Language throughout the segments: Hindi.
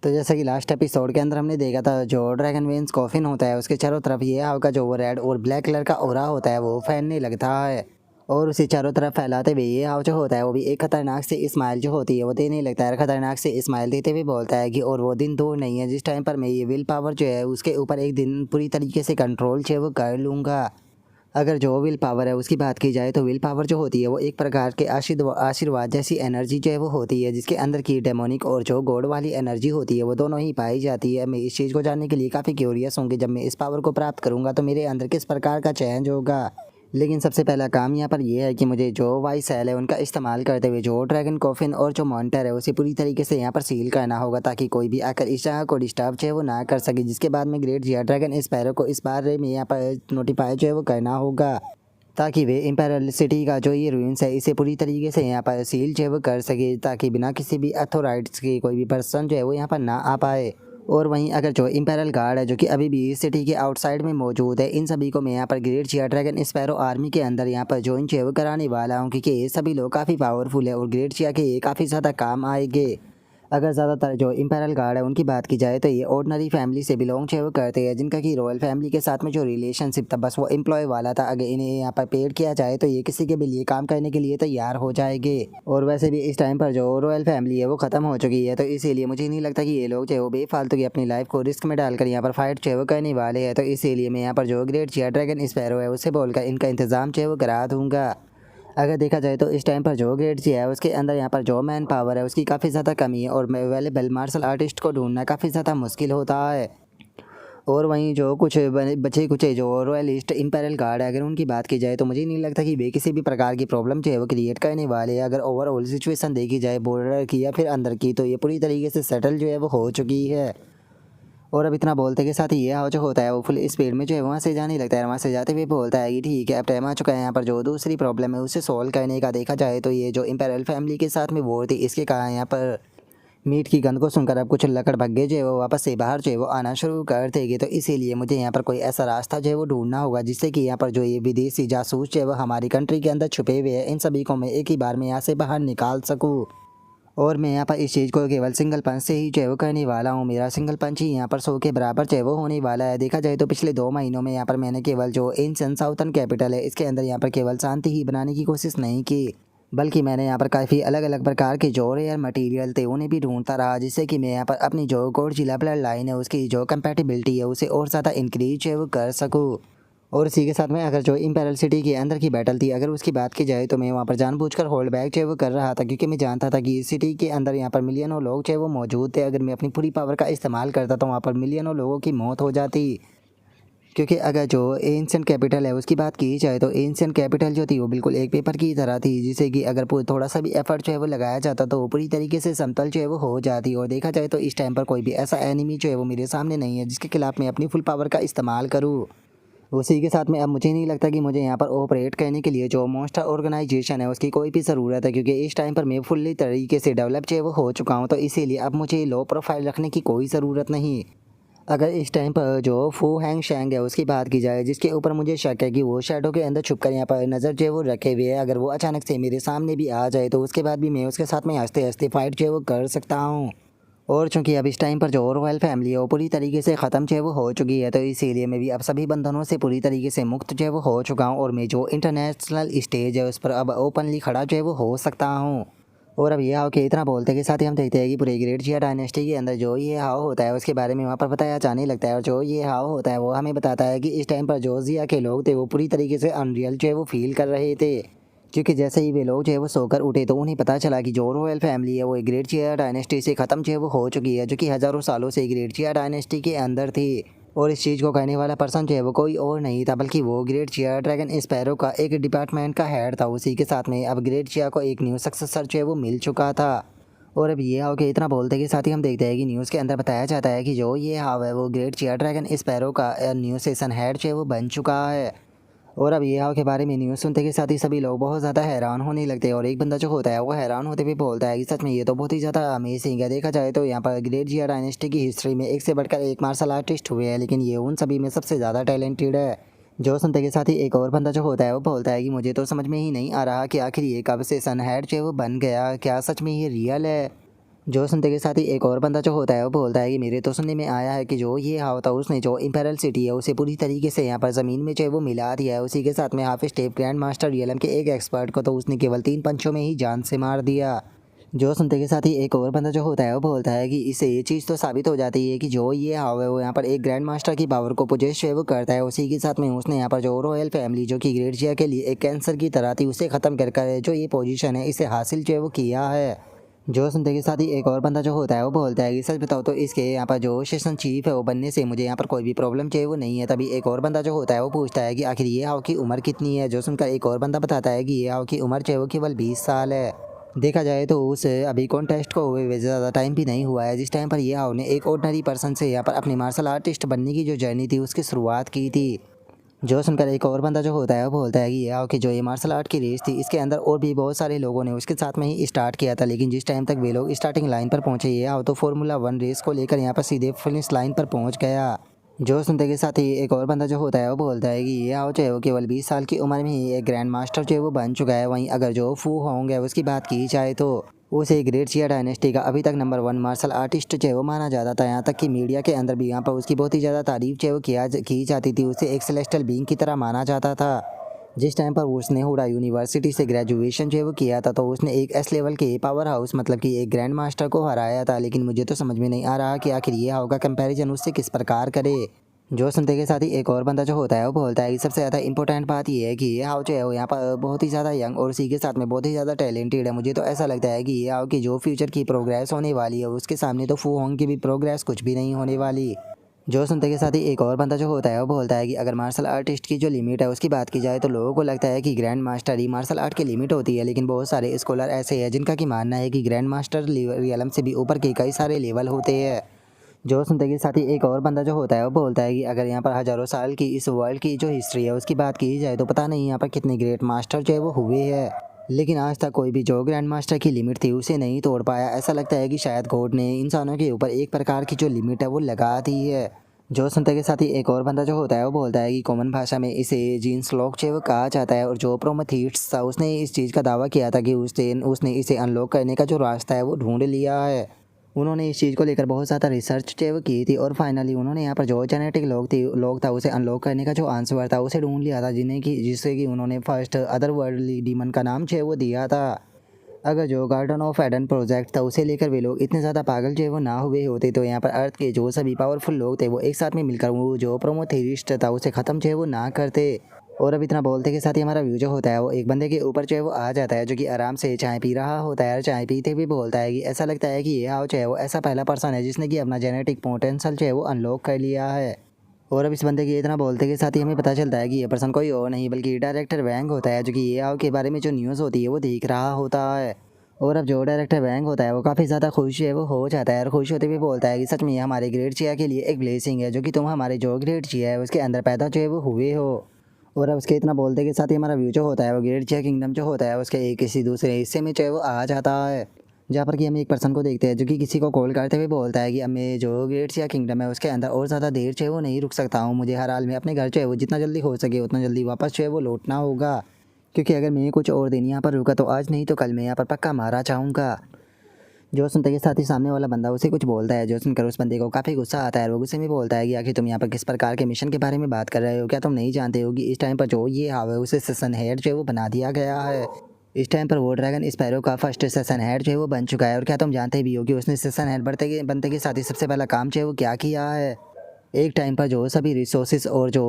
तो जैसा कि लास्ट एपिसोड के अंदर हमने देखा था, जो ड्रैगन वेन्स कॉफिन होता है उसके चारों तरफ ये हाव का जो वो रेड और ब्लैक कलर का ओरा होता है वो फैलने लगता है और उसे चारों तरफ फैलाते हुए ये हाव जो होता है वो भी एक खतरनाक से स्माइल जो होती है वो देने लगता है। खतरनाक से स्माइल देते हुए बोलता है कि और वो दिन दूर नहीं है जिस टाइम पर मैं ये विल पावर जो है उसके ऊपर एक दिन पूरी तरीके से कंट्रोल जो है वो कर लूँगा। अगर जो विल पावर है उसकी बात की जाए तो विल पावर जो होती है वो एक प्रकार के आशीर्वाद जैसी एनर्जी जो है वो होती है, जिसके अंदर की डेमोनिक और जो गॉड वाली एनर्जी होती है वो दोनों ही पाई जाती है। मैं इस चीज़ को जानने के लिए काफ़ी क्यूरियस हूँ कि जब मैं इस पावर को प्राप्त करूँगा तो मेरे अंदर किस प्रकार का चेंज होगा। लेकिन सबसे पहला काम यहाँ पर यह है कि मुझे जो वाई सेल है उनका इस्तेमाल करते हुए जो ड्रैगन कॉफिन और जो मॉनिटर है उसे पूरी तरीके से यहाँ पर सील करना होगा, ताकि कोई भी आकर इस जगह को डिस्टर्ब जो है वो ना कर सके। जिसके बाद में ग्रेट जिया ड्रैगन स्पैरो को इस बारे में यहाँ पर नोटिफाई जो है वो करना होगा, ताकि वे इम्पेरियल सिटी का जो ये रूइंस है इसे पूरी तरीके से यहाँ पर सील जो है वो कर सके, ताकि बिना किसी भी अथॉरिटीज़ के कोई भी पर्सन जो है वो यहाँ पर ना आ पाए। और वहीं अगर जो इम्पेरियल गार्ड है जो कि अभी भी इस सिटी के आउटसाइड में मौजूद है, इन सभी को मैं यहाँ पर ग्रेट जिया ड्रैगन स्पैरो आर्मी के अंदर यहाँ पर ज्वाइन जो है वो कराने वाला हूँ, क्योंकि ये सभी लोग काफ़ी पावरफुल है और ग्रेट जिया के ये काफ़ी ज़्यादा काम आएंगे। अगर ज़्यादातर जो इम्पेरियल गार्ड है उनकी बात की जाए तो ये ऑर्डिनरी फैमिली से बिलोंग जो करते हैं, जिनका कि रॉयल फैमिली के साथ में जो रिलेशनशिप था बस वो एम्प्लॉय वाला था। अगर इन्हें यहाँ पर पेड किया जाए तो ये किसी के भी लिए काम करने के लिए तैयार हो जाएंगे। और वैसे भी इस टाइम पर जो रॉयल फैमिली है वो ख़त्म हो चुकी है, तो इसीलिए मुझे नहीं लगता कि ये लोग जो है वो बेफालतू की अपनी लाइफ को रिस्क में डालकर यहाँ पर फाइट जो है वो करने वाले हैं। तो इसीलिए मैं यहाँ पर जो ग्रेट जिया ड्रैगन स्पैरो है उससे बोलकर इनका इंतज़ाम जो है वो करा दूँगा। अगर देखा जाए तो इस टाइम पर जो ग्रेट जी है उसके अंदर यहाँ पर जो मैन पावर है उसकी काफ़ी ज़्यादा कमी है और अवेलेबल मार्शल आर्टिस्ट को ढूंढना काफ़ी ज़्यादा मुश्किल होता है। और वहीं जो कुछ बचे कुचे जो रॉयलिस्ट इम्पेरियल गार्ड है अगर उनकी बात की जाए तो मुझे नहीं लगता कि वे किसी भी प्रकार की प्रॉब्लम जो है वो क्रिएट करने वाले हैं। अगर ओवरऑल सिचुएशन देखी जाए बॉर्डर की या फिर अंदर की, तो ये पूरी तरीके से सेटल जो है वो हो चुकी है। और अब इतना बोलते के साथ ही ये हाव जो होता है वो फुल स्पीड में जो है वहाँ से जाने लगता है। वहाँ से जाते हुए बोलता है कि ठीक है अब टाइम आ चुका है यहाँ पर जो दूसरी प्रॉब्लम है उसे सॉल्व करने का। देखा जाए तो ये जो इम्पेरियल फैमिली के साथ में वॉर थी इसके कारण यहाँ पर मीट की गंध को सुनकर अब कुछ लकड़ भग्गे जो है वो वापस से बाहर जो है वो आना शुरू कर देंगे। तो इसीलिए मुझे यहाँ पर कोई ऐसा रास्ता जो है वो ढूंढना होगा जिससे कि यहाँ पर जो ये विदेशी जासूस जो है वो हमारी कंट्री के अंदर छुपे हुए हैं इन सभी को मैं एक ही बार में यहाँ से बाहर निकाल सकूँ। और मैं यहाँ पर इस चीज़ को केवल सिंगल पंच से ही जो है वो करने वाला हूँ। मेरा सिंगल पंच ही यहाँ पर 100 के बराबर जो है वो होने वाला है। देखा जाए तो पिछले 2 महीनों में यहाँ पर मैंने केवल जो एंशिएंट साउथर्न कैपिटल है इसके अंदर यहाँ पर केवल शांति ही बनाने की कोशिश नहीं की, बल्कि मैंने यहाँ पर काफ़ी अलग अलग प्रकार के जो रेयर मटेरियल थे उन्हें भी ढूंढता रहा, जिससे कि मैं यहाँ पर अपनी जो गॉडजिला ब्लड लाइन है उसकी जो कंपैटिबिलिटी है उसे और ज़्यादा इंक्रीज जो है वो कर सकूँ। और इसी के साथ में अगर जो इम्पेरियल सिटी के अंदर की बैटल थी अगर उसकी बात की जाए तो मैं वहाँ पर जानबूझकर होल्ड बैक जो है वो कर रहा था, क्योंकि मैं जानता था कि इस सिटी के अंदर यहाँ पर मिलियनों लोग जो है वो मौजूद थे। अगर मैं अपनी पूरी पावर का इस्तेमाल करता तो वहाँ पर मिलियनों लोगों की मौत हो जाती। क्योंकि अगर जो एंशिएंट कैपिटल है उसकी बात की जाए तो एंशिएंट कैपिटल जो थी वो बिल्कुल एक पेपर की तरह थी, जिसे कि अगर थोड़ा सा भी एफर्ट जो है वो लगाया जाता तो वो पूरी तरीके से समतल जो है वो हो जाती। और देखा जाए तो इस टाइम पर कोई भी ऐसा एनिमी जो है वो मेरे सामने नहीं है जिसके खिलाफ मैं अपनी फुल पावर का इस्तेमाल करूँ। उसी के साथ में अब मुझे नहीं लगता कि मुझे यहाँ पर ऑपरेट करने के लिए जो मॉन्स्टर ऑर्गेनाइजेशन है उसकी कोई भी ज़रूरत है, क्योंकि इस टाइम पर मैं फुल्ली तरीके से डेवलप जो है वो हो चुका हूँ। तो इसीलिए अब मुझे लो प्रोफाइल रखने की कोई ज़रूरत नहीं। अगर इस टाइम पर जो फू हैंग शैंग है उसकी बात की जाए, जिसके ऊपर मुझे शक है कि वो शैडो के अंदर छुपकर यहाँ पर नज़र जो है वो रखे हुए है, अगर वो अचानक से मेरे सामने भी आ जाए तो उसके बाद भी मैं उसके साथ में हंसते हंसते फाइट जो है वो कर सकता हूँ। और चूंकि अब इस टाइम पर जो रॉयल फैमिली है वो पूरी तरीके से ख़त्म जो है वो हो चुकी है, तो इसीलिए मैं भी अब सभी बंधनों से पूरी तरीके से मुक्त जो है वो हो चुका हूँ और मैं जो इंटरनेशनल स्टेज है उस पर अब ओपनली खड़ा जो है वो हो सकता हूँ। और अब ये हाव के इतना बोलते के साथ ही हम देखते हैं कि पूरे ग्रेट जिया डायनेस्टी के अंदर जो ये हाव होता है उसके बारे में वहाँ पर बताया जाने लगता है। और जो ये हाव होता है वो हमें बताता है कि इस टाइम पर जो जिया के लोग थे वो पूरी तरीके से अनरियल जो है वो फील कर रहे थे, क्योंकि जैसे ही वे लोग जो है वो सोकर उठे तो उन्हें पता चला कि जो रॉयल फैमिली है वो ग्रेट जिया डायनेस्टी से ख़त्म जो है वो हो चुकी है, जो कि हज़ारों सालों से ग्रेट जिया डायनेस्टी के अंदर थी। और इस चीज़ को कहने वाला पर्सन जो है वो कोई और नहीं था बल्कि वो ग्रेट जिया ड्रैगन स्पैरो का एक डिपार्टमेंट का हेड था। उसी के साथ में अब ग्रेट जिया को एक न्यू सक्सेसर जो है वो मिल चुका था। और अब ये हाव के इतना बोलते के साथ ही हम देखते हैं कि न्यूज़ के अंदर बताया जाता है कि जो ये हाव है वो ग्रेट जिया ड्रैगन स्पैरो का न्यू सेशन हेड जो है वो बन चुका है। और अब ये हाव के बारे में न्यूज़ सुनते के साथ ही सभी लोग बहुत ज़्यादा हैरान होने लगते हैं और एक बंदा जो होता है वो हैरान होते हुए बोलता है कि सच में ये तो बहुत ही ज़्यादा अमेजिंग है। देखा जाए तो यहाँ पर ग्रेट जिया डायनेस्टी की हिस्ट्री में एक से बढ़कर एक मार्शल आर्टिस्ट हुए हैं, लेकिन ये उन सभी में सबसे ज़्यादा टैलेंटेड है। जो सुनते के साथ ही एक और बंदा जो होता है वो बोलता है कि मुझे तो समझ में ही नहीं आ रहा कि आखिर ये कब से सन हेड जो है वो बन गया, क्या सच में ये रियल है। जो सुनते के साथ ही एक और बंदा जो होता है वो बोलता है कि मेरे तो सुनने में आया है कि जो ये हावता उसने जो इंपेरियल सिटी है उसे पूरी तरीके से यहाँ पर ज़मीन में जो है वो मिला दिया है। उसी के साथ में हाफिज टेप ग्रैंड मास्टर रियलम के एक एक्सपर्ट को तो उसने केवल 3 पंचों में ही जान से मार दिया। जो सुनते के साथ ही एक और बंदा जो होता है वो बोलता है कि इससे ये चीज़ तो साबित हो जाती है कि जो ये हाव है वो यहाँ पर एक ग्रैंड मास्टर की पावर को पोजेस वो करता है। उसी के साथ में उसने यहाँ पर जो रॉयल फैमिली जो कि ग्रेटजिया के लिए एक कैंसर की तरह थी उसे ख़त्म कर जो ये पोजीशन है इसे हासिल जो है वो किया है। जो सुनते के साथ ही एक और बंदा जो होता है वो बोलता है कि सच बताओ तो इसके यहाँ पर जो सेशन चीफ है वो बनने से मुझे यहाँ पर कोई भी प्रॉब्लम चाहिए वो नहीं है। तभी एक और बंदा जो होता है वो पूछता है कि आखिर ये हाव की उम्र कितनी है। जो सुनकर एक और बंदा बताता है कि ये हाव की उम्र जो है वो केवल 20 साल है। देखा जाए तो उस अभी कॉन्टेस्ट को हुए ज़्यादा टाइम भी नहीं हुआ है जिस टाइम पर ये हाव ने एक ऑर्डिनरी पर्सन से यहाँ पर अपनी मार्शल आर्टिस्ट बनने की जो जर्नी थी उसकी शुरुआत की थी। जो सुनकर एक और बंदा जो होता है वो बोलता है कि ये कि जो ये मार्शल आर्ट की रेस थी इसके अंदर और भी बहुत सारे लोगों ने उसके साथ में ही स्टार्ट किया था, लेकिन जिस टाइम तक वे लोग स्टार्टिंग लाइन पर पहुंचे ये आओ तो फार्मूला 1 रेस को लेकर यहाँ पर सीधे फिनिश लाइन पर पहुंच गया। जो सुनते के साथ ही एक और बंदा जो होता है वो बोलता है कि ये आओ जो है वो केवल 20 साल की उम्र में ही एक ग्रैंड मास्टर जो है वो बन चुका है। वहीं अगर जो फू होंगे उसकी बात की जाए तो उसे ग्रेटजिया डायनेस्टी का अभी तक नंबर 1 मार्शल आर्टिस्ट जो है वो माना जाता था। यहाँ तक कि मीडिया के अंदर भी यहाँ पर उसकी बहुत ही ज़्यादा तारीफ जो है वो की जाती थी। उसे एक सेलेस्टियल बीइंग की तरह माना जाता था। जिस टाइम पर उसने हुडा यूनिवर्सिटी से ग्रेजुएशन जो है वो किया था तो उसने एक एस लेवल के पावर हाउस मतलब कि एक ग्रैंड मास्टर को हराया था। लेकिन मुझे तो समझ में नहीं आ रहा कि आखिर ये हाव का कंपैरिजन उससे किस प्रकार करे। जो सुनते के साथ ही एक और बंदा जो होता है वो बोलता है कि सबसे ज़्यादा इंपॉर्टेंट बात ये है कि ये हाव जो है वो यहाँ पर बहुत ही ज़्यादा यंग और उसी के साथ में बहुत ही ज़्यादा टैलेंटेड है। मुझे तो ऐसा लगता है कि ये हाव की जो फ्यूचर की प्रोग्रेस होने वाली है उसके सामने तो फू होंग की भी प्रोग्रेस कुछ भी नहीं होने वाली। जो सुनते के साथ ही एक और बंदा जो होता है वो बोलता है कि अगर मार्शल आर्टिस्ट की जो लिमिट है उसकी बात की जाए तो लोगों को लगता है कि ग्रैंड मास्टर ही मार्शल आर्ट की लिमिट होती है, लेकिन बहुत सारे स्कॉलर ऐसे हैं जिनका कि मानना है कि ग्रैंड मास्टर रियलम से भी ऊपर के कई सारे लेवल होते हैं। जो सुनते के साथ ही एक और बंदा जो होता है वो बोलता है कि अगर यहाँ पर हज़ारों साल की इस वर्ल्ड की जो हिस्ट्री है उसकी बात की जाए तो पता नहीं यहाँ पर कितने ग्रेट मास्टर जो है वो हुए हैं, लेकिन आज तक कोई भी जो ग्रैंड मास्टर की लिमिट थी उसे नहीं तोड़ पाया। ऐसा लगता है कि शायद गॉड ने इंसानों के ऊपर एक प्रकार की जो लिमिट है वो लगा दी है। जो सुनते के साथ ही एक और बंदा जो होता है वो बोलता है कि कॉमन भाषा में इसे जीन्स लॉक जो है वो कहा जाता है और जो प्रोमेथियस था उसने इस चीज़ का दावा किया था कि उसने इसे अनलॉक करने का जो रास्ता है वो ढूंढ लिया है। उन्होंने इस चीज़ को लेकर बहुत ज़्यादा रिसर्च जो की थी और फाइनली उन्होंने यहाँ पर जो जेनेटिक लोग था उसे अनलॉक करने का जो आंसर था उसे ढूंढ लिया था, जिससे कि उन्होंने फर्स्ट अदर वर्ल्डली डीमन का नाम जो है वो दिया था। अगर जो गार्डन ऑफ एडन प्रोजेक्ट था उसे लेकर वे लोग इतने ज़्यादा पागल जो है वो ना हुए होते तो यहाँ पर अर्थ के जो सभी पावरफुल लोग थे वो एक साथ में मिलकर वो जो प्रोमोथेरिस्ट था उसे ख़त्म जो है वो ना करते। और अब इतना बोलते के साथ ही हमारा व्यू जो होता है वो एक बंदे के ऊपर जो है वो आ जाता है जो कि आराम से चाय पी रहा होता है और चाय पीते भी बोलता है कि ऐसा लगता है कि ये हाव जो है वो ऐसा पहला पर्सन है जिसने कि अपना जेनेटिक पोटेंशियल जो है वो अनलॉक कर लिया है। और अब इस बंदे के इतना बोलते के साथ ही हमें पता चलता है कि ये पर्सन कोई और नहीं बल्कि डायरेक्टर वैंग होता है जो कि ये हाव के बारे में जो न्यूज़ होती है वो देख रहा होता है। और अब जो डायरेक्टर वैंग होता है वो काफ़ी ज़्यादा खुश है वो हो जाता है और खुश होते हुए बोलता है कि सच में ये हमारे ग्रेट चिया के लिए एक ब्लेसिंग है जो कि तुम हमारे जो ग्रेट चिया है उसके अंदर पैदा जो है वो हुए हो। और अब उसके इतना बोलते के साथ ही हमारा व्यू जो होता है वो ग्रेट चिया किंगडम जो होता है उसके एक किसी दूसरे हिस्से में जो है वो आ जाता है, जहाँ पर कि हम एक पर्सन को देखते हैं जो कि किसी को कॉल करते हुए बोलता है कि अब मैं जो ग्रेट चिया किंगडम है उसके अंदर और ज़्यादा देर जो है वो नहीं रुक सकता हूँ। मुझे हर हाल में अपने घर जो है वो जितना जल्दी हो सके उतना जल्दी वापस जो है वो लौटना होगा, क्योंकि अगर मैं कुछ और दिन यहाँ पर रुका तो आज नहीं तो कल मैं यहाँ पर पक्का मारा चाहूँगा। जो सुनते के साथ ही सामने वाला बंदा उसे कुछ बोलता है जो सुनकर उस बंदे को काफ़ी गुस्सा आता है और वो गुस्से में बोलता है कि आखिर तुम यहाँ पर किस प्रकार के मिशन के बारे में बात कर रहे हो, क्या तुम नहीं जानते हो कि इस टाइम पर जो ये हाव है उसे सेशन हेड जो है वो बना दिया गया है। इस टाइम पर वो ड्रैगन स्पैरो का फर्स्ट सेशन हेड जो है वो बन चुका है और क्या तुम जानते भी हो कि उसने सेशन हेड बनते के साथ ही सबसे पहला काम जो है वो क्या किया है। एक टाइम पर जो सभी रिसोर्सेज और जो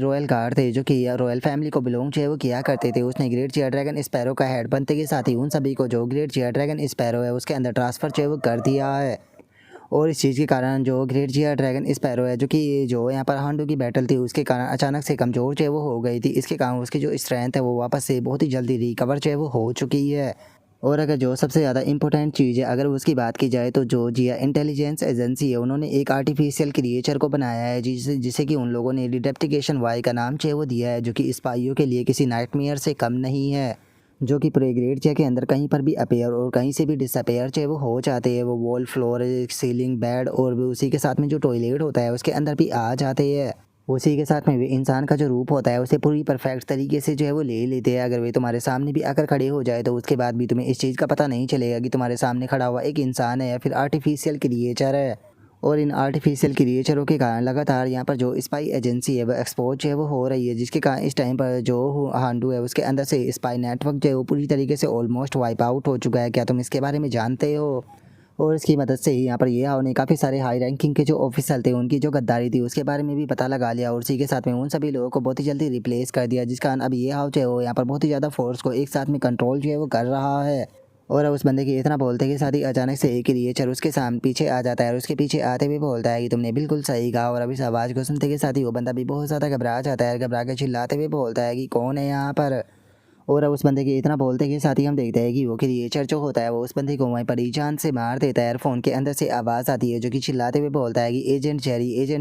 रॉयल गार्ड थे जो कि रॉयल फैमिली को बिलोंग जो है वो किया करते थे उसने ग्रेट जिया ड्रैगन स्पैरो का हेड बनते के साथ ही उन सभी को जो ग्रेट जिया ड्रैगन स्पैरो है उसके अंदर ट्रांसफ़र जो है वो कर दिया है। और इस चीज़ के कारण जो ग्रेट जिया ड्रैगन स्पैरो है जो कि जो यहाँ पर हांडू की बैटल थी उसके कारण अचानक से कमज़ोर जो है वो हो गई थी, इसके कारण उसकी जो स्ट्रेंथ है वो वापस से बहुत ही जल्दी रिकवर जो है वो हो चुकी है। और अगर जो सबसे ज़्यादा इंपॉर्टेंट चीज़ है अगर उसकी बात की जाए तो जो जिया इंटेलिजेंस एजेंसी है उन्होंने एक आर्टिफिशियल क्रिएचर को बनाया है जिसे कि उन लोगों ने डिटेप्टिकेशन वाई का नाम जो है वो दिया है, जो कि स्पाइयों के लिए किसी नाइटमेयर से कम नहीं है, जो कि पूरे ग्रेट जिया के अंदर कहीं पर भी अपेयर और कहीं से भी डिसअपेयर जो है वो हो जाते हैं। वो वॉल फ्लोर सीलिंग बेड और भी उसी के साथ में जो टॉयलेट होता है उसके अंदर भी आ जाते हैं। उसी के साथ में भी इंसान का जो रूप होता है उसे पूरी परफेक्ट तरीके से जो है वो ले लेते हैं। अगर वे तुम्हारे सामने भी आकर खड़े हो जाए तो उसके बाद भी तुम्हें इस चीज़ का पता नहीं चलेगा कि तुम्हारे सामने खड़ा हुआ एक इंसान है या फिर आर्टिफिशियल क्रिएचर है। और इन आर्टिफिशियल क्रिएचरों के कारण लगातार यहाँ पर जो स्पाई एजेंसी है वो एक्सपोज जो है वो हो रही है, जिसके कारण इस टाइम पर जो हांडू है उसके अंदर से स्पाई नेटवर्क जो है वो पूरी तरीके से ऑलमोस्ट वाइप आउट हो चुका है। क्या तुम इसके बारे में जानते हो? और इसकी मदद से ही यहाँ पर ये ने काफ़ी सारे हाई रैंकिंग के जो ऑफिसर थे उनकी जो गद्दारी थी उसके बारे में भी पता लगा लिया और उसी के साथ में उन सभी लोगों को बहुत ही जल्दी रिप्लेस कर दिया, जिस कारण अब ये हाउ जो है वो यहाँ पर बहुत ही ज़्यादा फोर्स को एक साथ में कंट्रोल जो है वो कर रहा है। और अब उस बंदे के इतना बोलते के साथ ही अचानक से एक क्रिएचर उसके सामने पीछे आ जाता है और उसके पीछे आते हुए बोलता है कि तुमने बिल्कुल सही कहा। और अब इस आवाज़ को सुनते के साथ ही वो बंदा भी बहुत ज़्यादा घबरा जाता है, घबरा के चिल्लाते हुए बोलता है कि कौन है यहाँ पर। और अब उस बंदे के इतना बोलते के साथ ही हम देखते हैं कि वो क्रिएचर जो होता है वो उस बंदे को वहीं पर ही जान से मार देता है। फ़ोन के अंदर से आवाज़ आती है जो कि चिल्लाते हुए बोलता है कि एजेंट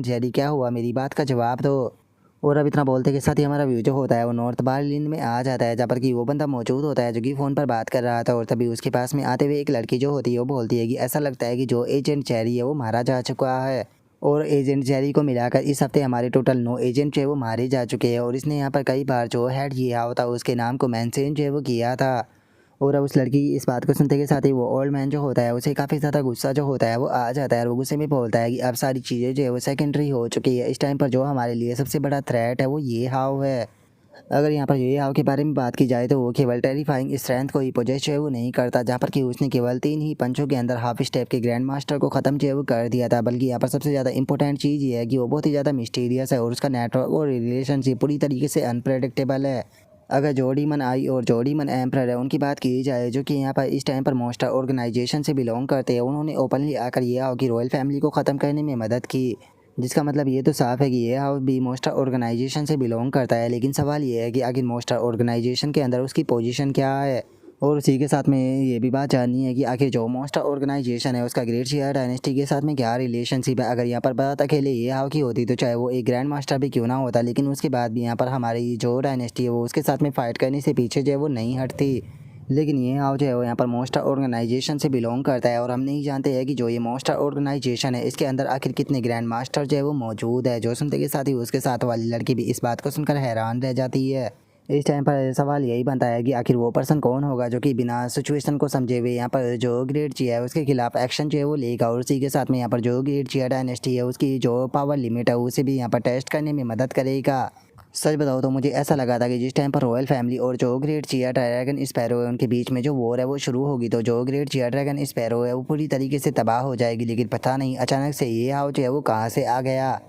जेरी क्या हुआ, मेरी बात का जवाब दो। और अब इतना बोलते के साथ ही हमारा व्यू जो होता है वो नॉर्थ बर्लिन में आ जाता है, जहाँ पर कि वो बंदा मौजूद होता है जो कि फ़ोन पर बात कर रहा था। और तभी उसके पास में आते हुए एक लड़की जो होती है वो बोलती है कि ऐसा लगता है कि जो एजेंट जेरी है वो मारा जा चुका है। और एजेंट जेरी को मिलाकर इस हफ्ते हमारे टोटल 9 एजेंट जो है वो मारे जा चुके हैं। और इसने यहाँ पर कई बार जो हेड किया होता उसके नाम को मेंशन जो है वो किया था। और अब उस लड़की की इस बात को सुनते के साथ ही वो ओल्ड मैन जो होता है उसे काफ़ी ज़्यादा गुस्सा जो होता है वो आ जाता है और वो गुस्से में बोलता है कि अब सारी चीज़ें जो है वो सेकेंडरी हो चुकी है। इस टाइम पर जो हमारे लिए सबसे बड़ा थ्रेट है वो ये हाव है। अगर यहाँ पर ये हाव के बारे में बात की जाए तो वो केवल टेरिफाइंग स्ट्रेंथ को ही पोजेस जो है वो नहीं करता, जहाँ पर कि उसने केवल 3 ही पंचों के अंदर हाफ स्टेप के ग्रैंड मास्टर को ख़त्म जो है वो कर दिया था। बल्कि यहाँ पर सबसे ज़्यादा इंपॉर्टेंट चीज़ ये है कि वो बहुत ही ज़्यादा मिस्टीरियस है और उसका नेटवर्क और रिलेशनशिप पूरी तरीके से अनप्रेडिक्टेबल है। अगर जोडीमन आई और जोडीमन एम्परर है उनकी बात की जाए जो कि यहाँ पर इस टाइम पर मोस्टर ऑर्गेनाइजेशन से बिलोंग करते हैं, उन्होंने ओपनली आकर ये हाउ की रॉयल फैमिली को ख़त्म करने में मदद की। जिसका मतलब ये तो साफ है कि ये हाउ भी मोस्टर ऑर्गेनाइजेशन से बिलोंग करता है। लेकिन सवाल ये है कि आखिर मोस्टर ऑर्गेनाइजेशन के अंदर उसकी पोजीशन क्या है। और उसी के साथ में ये भी बात जाननी है कि आखिर जो मोस्टर ऑर्गेनाइजेशन है उसका ग्रेट शियर डायनेस्टी के साथ में क्या रिलेशनशिप है। अगर यहाँ पर बात अकेले ये हाउ की होती तो चाहे वो एक ग्रैंड मास्टर भी क्यों ना होता, लेकिन उसके बाद भी यहाँ पर हमारी जो डायनेस्टी है वो उसके साथ में फ़ाइट करने से पीछे जो है वो नहीं हटती। लेकिन ये हाउ जो है वो यहाँ पर मोस्टर ऑर्गेनाइजेशन से बिलोंग करता है और हम नहीं जानते हैं कि जो ये मोस्टर ऑर्गेनाइजेशन है इसके अंदर आखिर कितने ग्रैंड मास्टर जो है वो मौजूद है। जो सुनते के साथ ही उसके साथ वाली लड़की भी इस बात को सुनकर हैरान रह जाती है। इस टाइम पर सवाल यही बनता है कि आखिर वो पर्सन कौन होगा जो कि बिना सिचुएशन को समझे हुए यहाँ पर जो ग्रेट चिया है उसके खिलाफ एक्शन जो है वो लेगा। और उसी के साथ में यहाँ पर जो ग्रेट चिया डायनेस्टी है उसकी जो पावर लिमिट है उसे भी यहाँ पर टेस्ट करने में मदद करेगा। सच बताओ तो मुझे ऐसा लगा था कि जिस टाइम पर रॉयल फैमिली और जो ग्रेट चिया ड्रैगन स्पैरो है उनके बीच में जो वॉर है वो शुरू होगी तो जो ग्रेट चिया ड्रैगन स्पैरो है वो पूरी तरीके से तबाह हो जाएगी। लेकिन पता नहीं अचानक से ये हाउ जो है वो कहाँ से आ गया।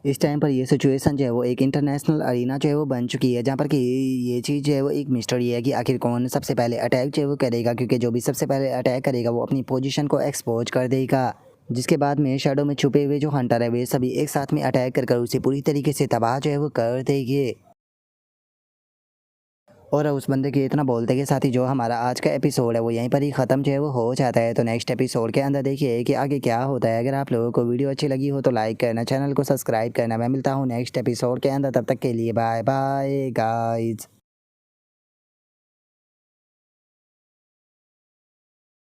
इस टाइम पर ये सिचुएशन जो है वो एक इंटरनेशनल अरीना जो है वो बन चुकी है, जहाँ पर कि ये चीज़ जो है वो एक मिस्ट्री है कि आखिर कौन सबसे पहले अटैक जो है वो करेगा, क्योंकि जो भी सबसे पहले अटैक करेगा वो अपनी पोजीशन को एक्सपोज कर देगा। जिसके बाद में शैडो में छुपे हुए जो हंटर है वे सभी एक साथ में अटैक कर उसे पूरी तरीके से तबाह जो है वो कर देंगे। और उस बंदे के इतना बोलते के साथ ही जो हमारा आज का एपिसोड है वो यहीं पर ही ख़त्म जो है वो हो जाता है। तो नेक्स्ट एपिसोड के अंदर देखिए कि आगे क्या होता है। अगर आप लोगों को वीडियो अच्छी लगी हो तो लाइक करना, चैनल को सब्सक्राइब करना। मैं मिलता हूँ नेक्स्ट एपिसोड के अंदर, तब तक के लिए बाय बाय गाइज।